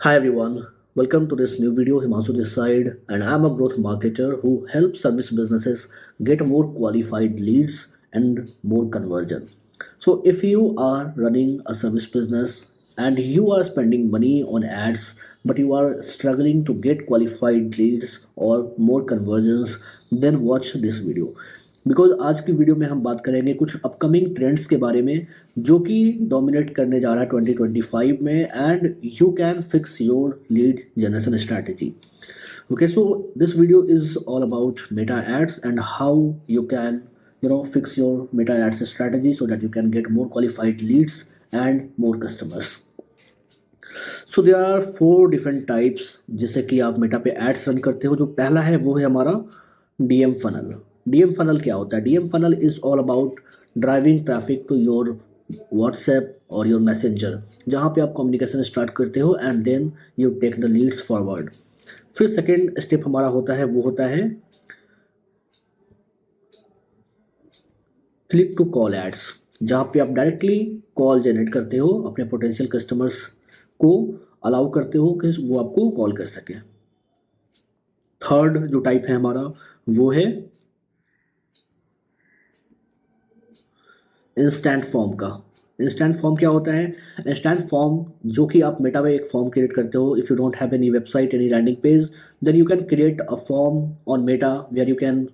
Hi everyone, welcome to this new video. Himanshu this side, and I'm a growth marketer who helps service businesses get more qualified leads and more conversion. So, if you are running a service business and you are spending money on ads, but you are struggling to get qualified leads or more conversions, then watch this video. Because आज की video में हम बात करेंगे कुछ upcoming trends के बारे में जो कि डोमिनेट करने जा रहा है 2025 में and you can fix your lead generation strategy. Okay, so this video is all about meta ads and how you can fix your meta ads strategy so that you can get more qualified leads and more customers. So there are 4 different types जिससे कि आप Meta पे ads run करते हो. जो पहला है वो है हमारा डीएम फनल. डीएम फनल क्या होता है? DM funnel is all about driving traffic to your WhatsApp और योर मैसेंजर, जहाँ पे आप कम्युनिकेशन स्टार्ट करते हो and then you take the leads forward. फिर सेकेंड स्टेप हमारा होता है वो होता है क्लिक टू कॉल एड्स, जहाँ पे आप डायरेक्टली कॉल जनरेट करते हो, अपने पोटेंशियल कस्टमर्स को अलाउ करते हो कि वो आपको कॉल कर सके. थर्ड जो टाइप है हमारा वो है इंस्टेंट फॉर्म का. इंस्टेंट फॉर्म क्या होता है? इंस्टेंट फॉर्म जो कि आप मेटा में एक फॉर्म क्रिएट करते हो. If you don't have any website, any landing page, then you can create a form on Meta where you can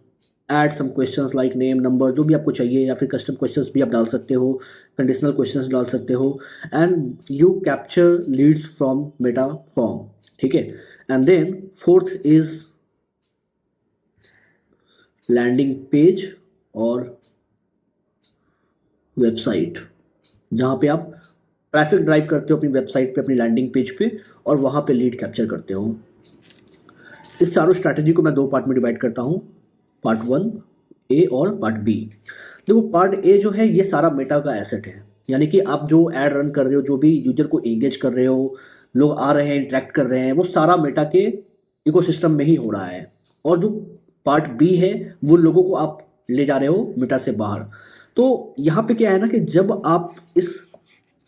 add some questions like name, number, जो भी आपको चाहिए, या फिर कस्टम क्वेश्चंस भी आप डाल सकते हो, कंडीशनल क्वेश्चंस डाल सकते हो and you capture leads from Meta form. ठीक है. And then fourth is landing page और वेबसाइट, जहाँ पे आप ट्रैफिक ड्राइव करते हो अपनी वेबसाइट पे, अपनी लैंडिंग पेज पे, और वहाँ पे लीड कैप्चर करते हो. इस चारों स्ट्रैटेजी को मैं 2 पार्ट में डिवाइड करता हूँ, पार्ट 1 ए और पार्ट बी. देखो, पार्ट ए जो है ये सारा मेटा का एसेट है, यानी कि आप जो ऐड रन कर रहे हो, जो भी यूजर को एंगेज कर रहे हो, लोग आ रहे हैं, इंटरेक्ट कर रहे हैं, वो सारा मेटा के इकोसिस्टम में ही हो रहा है. और जो पार्ट बी है वो लोगों को आप ले जा रहे हो मेटा से बाहर. तो यहाँ पे क्या है ना कि जब आप इस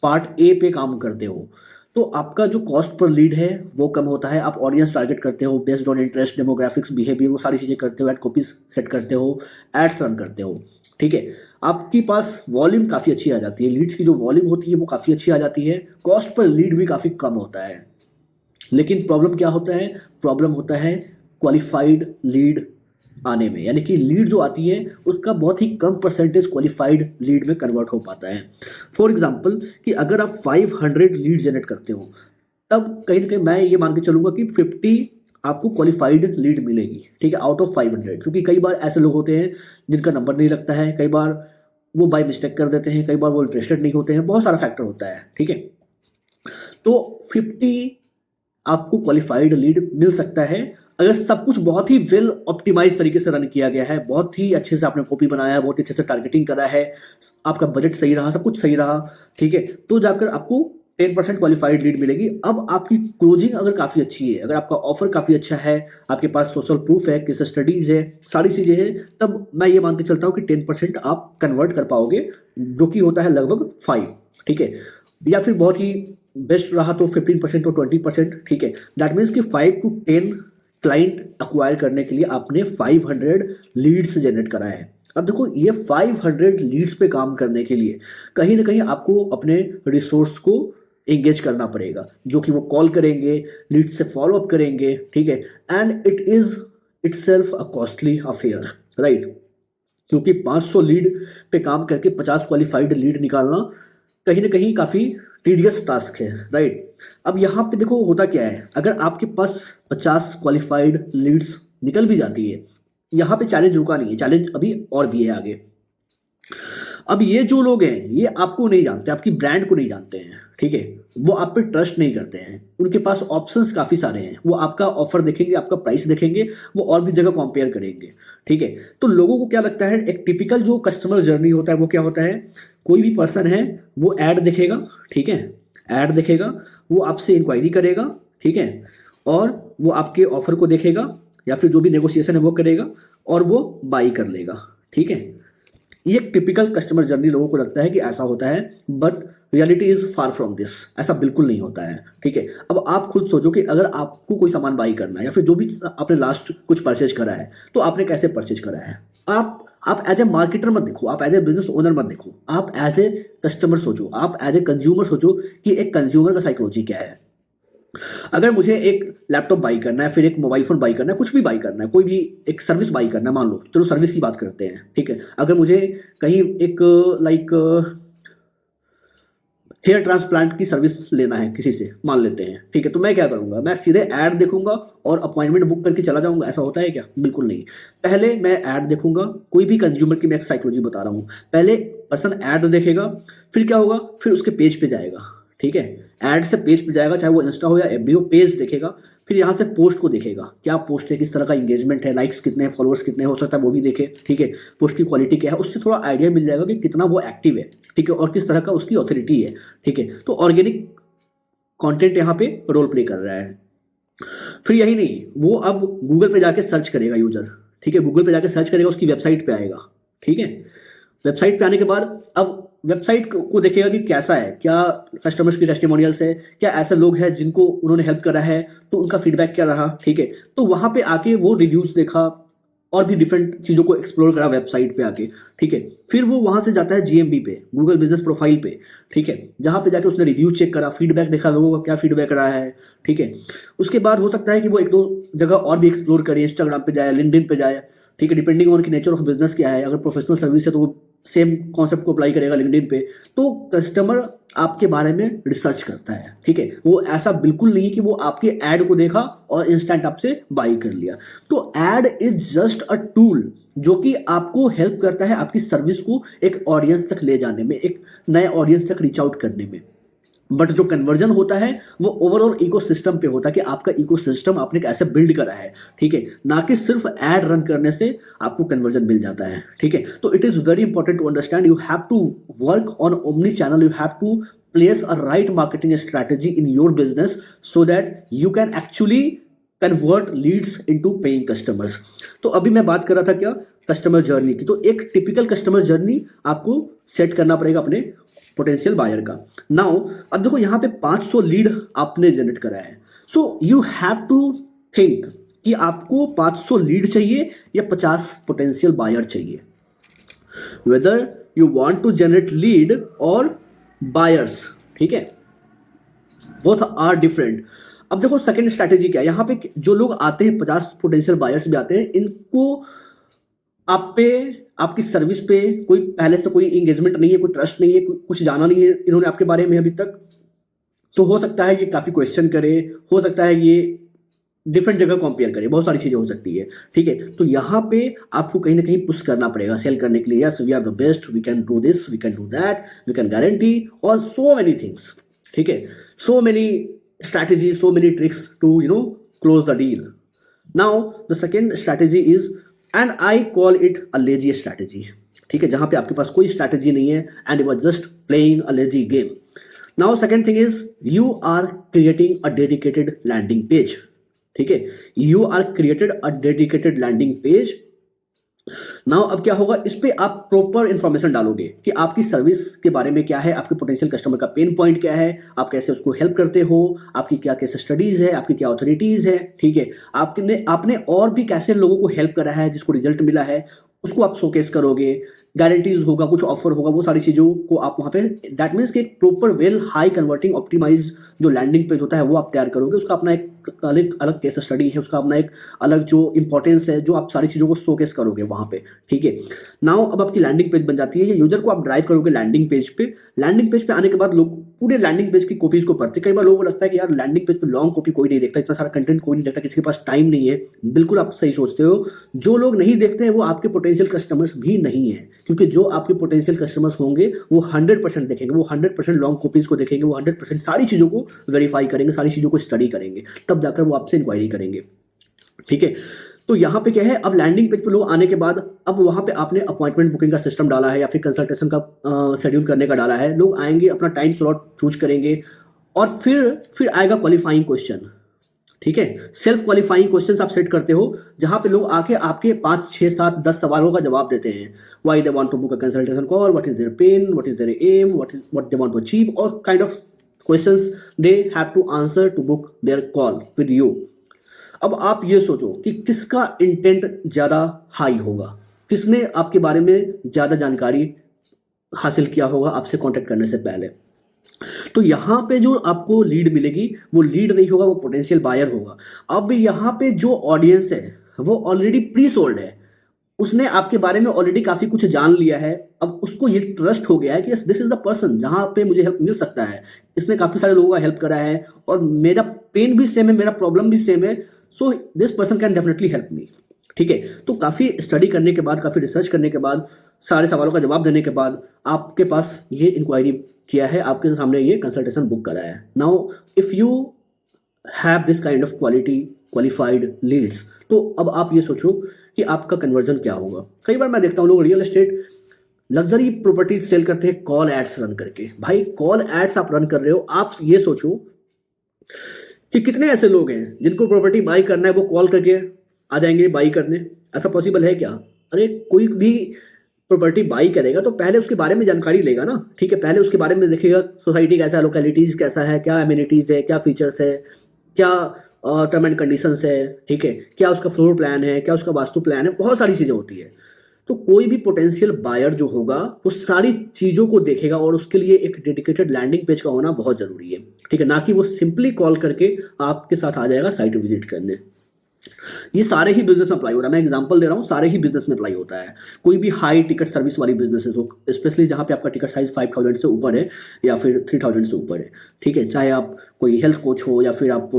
पार्ट ए पे काम करते हो तो आपका जो कॉस्ट पर लीड है वो कम होता है. आप ऑडियंस टारगेट करते हो based on interest, demographics, behaviour, वो सारी चीज़ें करते हो, एड कॉपीज सेट करते हो, एड्स रन करते हो. ठीक है. आपके पास वॉल्यूम काफ़ी अच्छी आ जाती है, लीड्स की जो वॉल्यूम होती है वो काफ़ी अच्छी आ जाती है, कॉस्ट पर लीड भी काफ़ी कम होता है. लेकिन प्रॉब्लम क्या होता है? प्रॉब्लम होता है क्वालिफाइड लीड आने में, यानी कि लीड जो आती है उसका बहुत ही कम परसेंटेज क्वालिफाइड लीड में कन्वर्ट हो पाता है. फॉर एग्जांपल कि अगर आप 500 लीड जनरेट करते हो, तब कहीं ना कहीं मैं ये मान के चलूंगा कि 50 आपको क्वालिफाइड लीड मिलेगी. ठीक है, आउट ऑफ 500. क्योंकि कई बार ऐसे लोग होते हैं जिनका नंबर नहीं लगता है, कई बार वो बाय मिस्टेक कर देते हैं, कई बार वो इंटरेस्टेड नहीं होते हैं, बहुत सारा फैक्टर होता है. ठीक है. तो 50 आपको क्वालिफाइड लीड मिल सकता है अगर सब कुछ बहुत ही वेल ऑप्टिमाइज तरीके से रन किया गया है, बहुत ही अच्छे से आपने कॉपी बनाया है, बहुत ही अच्छे से टारगेटिंग करा है, आपका बजट सही रहा, सब कुछ सही रहा. ठीक है. तो जाकर आपको 10% क्वालिफाइड लीड मिलेगी. अब आपकी क्लोजिंग अगर काफ़ी अच्छी है, अगर आपका ऑफर काफ़ी अच्छा है, आपके पास सोशल प्रूफ है, केस स्टडीज है, सारी चीज़ें हैं, तब मैं ये मान के चलता हूँ कि 10% आप कन्वर्ट कर पाओगे, जो कि होता है लगभग 5. ठीक है. या फिर बहुत ही बेस्ट रहा तो 15% और 20%. ठीक है. दैट मीन्स कि 5 to 10 क्लाइंट अक्वायर करने के लिए आपने 500 लीड्स जनरेट करा है. अब देखो, ये 500 लीड्स पे काम करने के लिए कहीं ना कहीं आपको अपने रिसोर्स को एंगेज करना पड़ेगा, जो कि वो कॉल करेंगे, लीड से फॉलो अप करेंगे. ठीक है. And it is itself a costly affair, right? क्योंकि 500 लीड पे काम करके 50 क्वालिफाइड लीड निकालना कहीं ना कहीं काफ़ी टीडियस टास्क है, राइट? अब यहाँ पे देखो होता क्या है, अगर आपके पास 50 क्वालिफाइड लीड्स निकल भी जाती है, यहाँ पे चैलेंज रुका नहीं है, चैलेंज अभी और भी है आगे. अब ये जो लोग हैं ये आपको नहीं जानते, आपकी ब्रांड को नहीं जानते हैं. ठीक है. वो आप पे ट्रस्ट नहीं करते हैं, उनके पास ऑप्शंस काफ़ी सारे हैं, वो आपका ऑफर देखेंगे, आपका प्राइस देखेंगे, वो और भी जगह कंपेयर करेंगे. ठीक है. तो लोगों को क्या लगता है, एक टिपिकल जो कस्टमर जर्नी होता है वो क्या होता है, कोई भी पर्सन है वो ऐड देखेगा. ठीक है. ऐड देखेगा, वो आपसे इंक्वायरी करेगा. ठीक है. और वो आपके ऑफर को देखेगा या फिर जो भी नेगोशिएशन है वो करेगा और वो बाई कर लेगा. ठीक है. ये एक टिपिकल कस्टमर जर्नी लोगों को लगता है कि ऐसा होता है, but reality is far from this. ऐसा बिल्कुल नहीं होता है, ठीक है। अब आप खुद सोचो कि अगर आपको कोई सामान बाई करना है या फिर जो भी आपने लास्ट कुछ परचेज करा है, तो आपने कैसे परचेज करा है। आप एज ए मार्केटर मत देखो, आप एज ए बिजनेस ओनर मत देखो, आप एज ए कस्टमर सोचो, आप एज ए कंज्यूमर सोचो कि एक कंज्यूमर का साइकोलॉजी क्या है। अगर मुझे एक लैपटॉप बाई करना है, फिर एक मोबाइल फोन बाई करना है, कुछ भी बाई करना है, कोई भी एक सर्विस बाई करना है, मान लो चलो सर्विस की बात करते हैं, ठीक है। अगर मुझे कहीं एक लाइक हेयर ट्रांसप्लांट की सर्विस लेना है किसी से, मान लेते हैं, ठीक है, तो मैं क्या करूंगा, मैं सीधे ऐड देखूंगा और अपॉइंटमेंट बुक करके चला जाऊंगा। ऐसा होता है क्या? बिल्कुल नहीं। पहले मैं ऐड देखूंगा, कोई भी कंज्यूमर की मैं साइकोलॉजी बता रहा हूं, पहले पर्सन ऐड देखेगा, फिर क्या होगा, फिर उसके पेज पे जाएगा, ठीक है। ऐड से पेज पे जाएगा, चाहे वो इंस्टा हो या एफबी हो, पेज देखेगा, फिर यहाँ से पोस्ट को देखेगा, क्या पोस्ट है, किस तरह का इंगेजमेंट है, लाइक्स कितने हैं, फॉलोअर्स कितने हो सकता है वो भी देखे, ठीक है। पोस्ट की क्वालिटी क्या है, उससे थोड़ा आइडिया मिल जाएगा कि कितना वो एक्टिव है, ठीक है, और किस तरह का उसकी ऑथोरिटी है, ठीक है। तो ऑर्गेनिक कंटेंट यहाँ पे रोल प्ले कर रहा है। फिर यही नहीं, वो अब गूगल पे जाके सर्च करेगा यूजर, ठीक है, गूगल पे जाके सर्च करेगा, उसकी वेबसाइट पे आएगा, ठीक है। वेबसाइट पे आने के बाद अब वेबसाइट को देखेगा कि कैसा है, क्या कस्टमर्स की टेस्टिमोनियल्स है, क्या ऐसे लोग हैं जिनको उन्होंने हेल्प करा है, तो उनका फीडबैक क्या रहा, ठीक है। तो वहां पे आके वो रिव्यूज देखा और भी डिफरेंट चीज़ों को एक्सप्लोर करा वेबसाइट पे आके, ठीक है। फिर वो वहां से जाता है जीएमबी पे, गूगल बिजनेस प्रोफाइल पे, ठीक है, जहां पे जाके उसने रिव्यू चेक करा, फीडबैक देखा, लोगों का क्या फीडबैक रहा है, ठीक है। उसके बाद हो सकता है कि वो एक दो जगह और भी एक्सप्लोर करे, इंस्टाग्राम पे जाए, लिंक्डइन पे जाए, ठीक है, डिपेंडिंग ऑन की नेचर ऑफ बिजनेस क्या है। अगर प्रोफेशनल सर्विस है तो वो सेम कॉन्सेप्ट को अप्लाई करेगा लिंक्डइन पे। तो कस्टमर आपके बारे में रिसर्च करता है, ठीक है। वो ऐसा बिल्कुल नहीं कि वो आपके ऐड को देखा और इंस्टेंट आपसे बाई कर लिया। तो add is just a tool जो कि आपको हेल्प करता है आपकी सर्विस को एक ऑडियंस तक ले जाने में, एक नए ऑडियंस तक रीच आउट करने में। बट जो कन्वर्जन होता है वो ओवरऑल इकोसिस्टम पे होता है कि आपका इकोसिस्टम आपने कैसे बिल्ड करा है, ठीक है, ना कि सिर्फ एड रन करने से आपको कन्वर्जन मिल जाता है, ठीक है। तो it is very important to understand, you have to work on omni channel, you have to place a right marketing strategy in your business so that you can actually convert leads into paying customers। तो अभी मैं बात कर रहा था क्या, customer journey की। तो एक टिपिकल कस्टमर जर्नी आपको सेट करना पड़ेगा अपने पोटेंशियल बायर का। नाउ अब देखो यहाँ पे 500 लीड आपने जनरेट करा है, so you have to think कि आपको 500 लीड चाहिए या 50 पोटेंशियल बायर चाहिए। Whether you want to generate lead और बायर्स, ठीक है, बोथ आर डिफरेंट। अब देखो सेकंड स्ट्रैटेजी क्या है, यहाँ पे जो लोग आते हैं 50 पोटेंशियल बायर्स भी आते हैं, इनको आप पे, आपकी सर्विस पे कोई पहले से कोई इंगेजमेंट नहीं है, कोई ट्रस्ट नहीं है, कुछ जाना नहीं है इन्होंने आपके बारे में अभी तक। तो हो सकता है ये काफ़ी क्वेश्चन करे, हो सकता है ये डिफरेंट जगह कंपेयर करे, बहुत सारी चीज़ें हो सकती है, ठीक है। तो यहाँ पे आपको कहीं ना कहीं पुश करना पड़ेगा सेल करने के लिए, yes we are the best, we can do this, we can do that, we can guarantee, और सो मेनी थिंग्स, ठीक है, so many strategy, so many tricks to close the deal. Now the second strategy is, and I call it a lazy strategy, ठीक है, जहां पे आपके पास कोई strategy नहीं है and you are just playing a lazy game. Now second thing is, you are creating a dedicated landing page, ठीक है, you are created a dedicated landing page. Now अब क्या होगा, इस पे आप प्रॉपर इंफॉर्मेशन डालोगे कि आपकी सर्विस के बारे में क्या है, आपके पोटेंशियल कस्टमर का पेन पॉइंट क्या है, आप कैसे उसको हेल्प करते हो, आपकी क्या कैसे स्टडीज है, आपकी क्या ऑथोरिटीज है, ठीक है, आपने और भी कैसे लोगों को हेल्प करा है जिसको रिजल्ट मिला है, उसको आप शोकेस करोगे, गारंटीज होगा, कुछ ऑफर होगा, वो सारी चीज़ों को आप वहाँ पे, दैट मीन्स कि एक proper well high converting optimize जो लैंडिंग पेज होता है वो आप तैयार करोगे। उसका अपना एक अलग केस स्टडी है, उसका अपना एक अलग जो इंपॉर्टेंस है, जो आप सारी चीज़ों को शोकेस करोगे वहाँ पे, ठीक है। नाउ अब आपकी लैंडिंग पेज बन जाती है, ये यूजर को आप ड्राइव करोगे लैंडिंग पेज पे। लैंडिंग पेज पे आने के बाद लोग पूरे लैंडिंग पेज की कॉपीज को पढ़ते, कई बार लोगों को लगता है कि यार लैंडिंग पेज पे लॉन्ग कॉपी कोई नहीं देखता, इतना सारा कंटेंट कोई नहीं देखता, किसी के पास टाइम नहीं है। बिल्कुल आप सही सोचते हो, जो लोग नहीं देखते हैं वो आपके पोटेंशियल कस्टमर्स भी नहीं है, क्योंकि जो आपके पोटेंशियल कस्टमर्स होंगे वो 100% देखेंगे, वो 100% लॉन्ग कॉपीज को देखेंगे, वो 100% सारी चीज़ों को वेरीफाई करेंगे, सारी चीज़ों को स्टडी करेंगे, तब जाकर वो आपसे इंक्वायरी करेंगे, ठीक है। तो यहाँ पे क्या है, अब लैंडिंग पेज पे लोग आने के बाद अब वहाँ पे आपने अपॉइंटमेंट बुकिंग का सिस्टम डाला है या फिर कंसल्टेशन का शेड्यूल करने का डाला है। लोग आएंगे, अपना टाइम स्लॉट चूज करेंगे और फिर आएगा क्वालिफाइंग क्वेश्चन, ठीक है। सेल्फ क्वालिफाइंग क्वेश्चंस आप सेट करते हो जहां पे लोग आके आपके 5, 6, 7, 10 सवालों का जवाब देते हैं। Why they want to book a consultation call, what is their pain, what is their aim, what they want to achieve, और kind of questions they have to answer to book their call with you. अब आप ये सोचो कि किसका intent ज़्यादा high होगा, किसने आपके बारे में ज़्यादा जानकारी हासिल किया होगा आपसे कांटेक्ट करने से पहले। तो यहाँ पे जो आपको लीड मिलेगी वो लीड नहीं होगा, वो पोटेंशियल बायर होगा। अब यहाँ पे जो ऑडियंस है वो ऑलरेडी प्री सोल्ड है, उसने आपके बारे में ऑलरेडी काफ़ी कुछ जान लिया है। अब उसको ये ट्रस्ट हो गया है कि दिस इज द पर्सन जहाँ पे मुझे हेल्प मिल सकता है, इसने काफ़ी सारे लोगों का हेल्प करा है और मेरा पेन भी सेम है, मेरा प्रॉब्लम भी सेम है, so this person can definitely help me. ठीक है। तो काफ़ी स्टडी करने के बाद, काफ़ी रिसर्च करने के बाद, सारे सवालों का जवाब देने के बाद आपके पास ये इंक्वायरी किया है, आपके सामने ये कंसल्टेशन बुक करा है। Now if you have this kind of qualified leads, तो अब आप ये सोचो कि आपका कन्वर्जन क्या होगा। कई बार मैं देखता हूँ लोग real estate luxury property sell करते हैं कॉल एड्स रन करके। भाई कॉल एड्स आप रन कर रहे हो, आप ये सोचो कि कितने ऐसे लोग हैं जिनको प्रॉपर्टी बाई करना है, वो कॉल करके आ जाएंगे बाई करने। ऐसा पॉसिबल है क्या? अरे कोई भी प्रॉपर्टी बाई करेगा तो पहले उसके बारे में जानकारी लेगा ना। ठीक है, पहले उसके बारे में देखेगा सोसाइटी कैसा है, लोकेलिटीज़ कैसा है, क्या एमिनिटीज़ है, क्या फीचर्स है, क्या टर्म एंड कंडीशंस है, ठीक है, क्या उसका फ्लोर प्लान है, क्या उसका वास्तु प्लान है, बहुत सारी चीज़ें होती है। तो कोई भी पोटेंशियल बायर जो होगा वो सारी चीज़ों को देखेगा और उसके लिए एक डेडिकेटेड लैंडिंग पेज का होना बहुत ज़रूरी है। ठीक है, ना कि वो सिंपली कॉल करके आपके साथ आ जाएगा साइट विजिट करने। ये सारे ही बिजनेस में अप्लाई होता है, मैं एग्जांपल दे रहा हूँ, सारे ही बिजनेस में अप्लाई होता है। कोई भी हाई टिकट सर्विस वाली बिजनेसेस हो, स्पेशली जहाँ पे आपका टिकट साइज 5,000 से ऊपर है या फिर 3,000 से ऊपर है। ठीक है, चाहे आप कोई हेल्थ कोच हो या फिर आप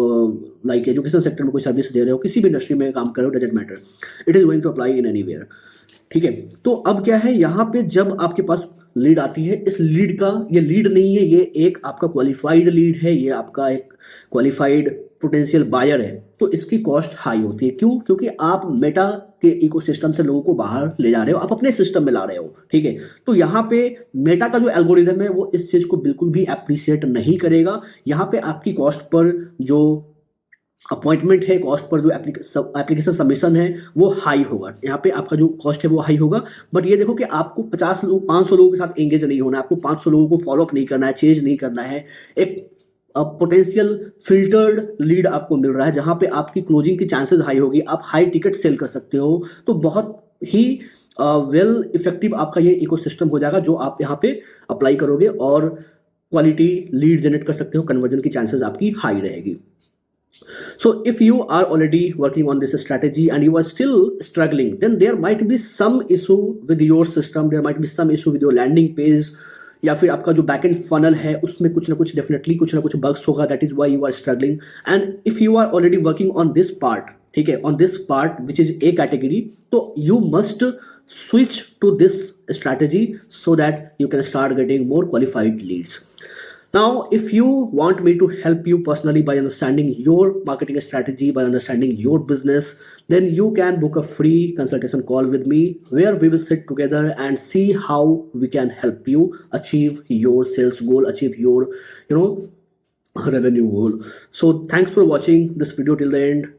लाइक एजुकेशन सेक्टर में कोई सर्विस दे रहे हो, किसी भी इंडस्ट्री में काम कर रहे हो, doesn't matter, it is going to apply in anywhere. ठीक है, तो अब क्या है, यहाँ पे जब आपके पास लीड आती है, इस लीड का, ये लीड नहीं है, ये एक आपका क्वालिफाइड लीड है, ये आपका एक क्वालिफाइड पोटेंशियल बायर है, तो इसकी कॉस्ट हाई होती है। क्यों? क्योंकि आप मेटा के इकोसिस्टम से लोगों को बाहर ले जा रहे हो, आप अपने सिस्टम में ला रहे हो। ठीक है, तो यहाँ पे मेटा का जो एल्गोरिदम है वो इस चीज़ को बिल्कुल भी एप्रिशिएट नहीं करेगा। यहाँ पे आपकी कॉस्ट पर जो अपॉइंटमेंट है, कॉस्ट पर जो एप्लीकेशन सबमिशन है वो हाई होगा। यहाँ पे आपका जो कॉस्ट है वो हाई होगा। बट ये देखो कि आपको 50 लोग, 500 लोगों के साथ एंगेज नहीं होना है, आपको 500 लोगों को फॉलोअप नहीं करना है, चेंज नहीं करना है। एक पोटेंशियल फिल्टर्ड लीड आपको मिल रहा है जहाँ पे आपकी क्लोजिंग की चांसेस हाई होगी, आप हाई टिकट सेल कर सकते हो। तो बहुत ही वेल इफेक्टिव आपका ये इकोसिस्टम हो जाएगा जो आप यहाँ पे अप्लाई करोगे और क्वालिटी लीड जनरेट कर सकते हो, कन्वर्जन की चांसेस आपकी हाई रहेगी। So if you are already working on this strategy and you are still struggling, then there might be some issue with your system, there might be some issue with your landing page, या फिर आपका जो back and funnel है उसमें कुछ ना कुछ definitely कुछ ना कुछ बग्स होगा, that is why you are struggling. And if you are already working on this part, ठीक है, on this part which is a category, तो you must switch to this strategy so that you can start getting more qualified leads. Now, if you want me to help you personally by understanding your marketing strategy, by understanding your business, then you can book a free consultation call with me where we will sit together and see how we can help you achieve your sales goal, achieve your, revenue goal. So thanks for watching this video till the end.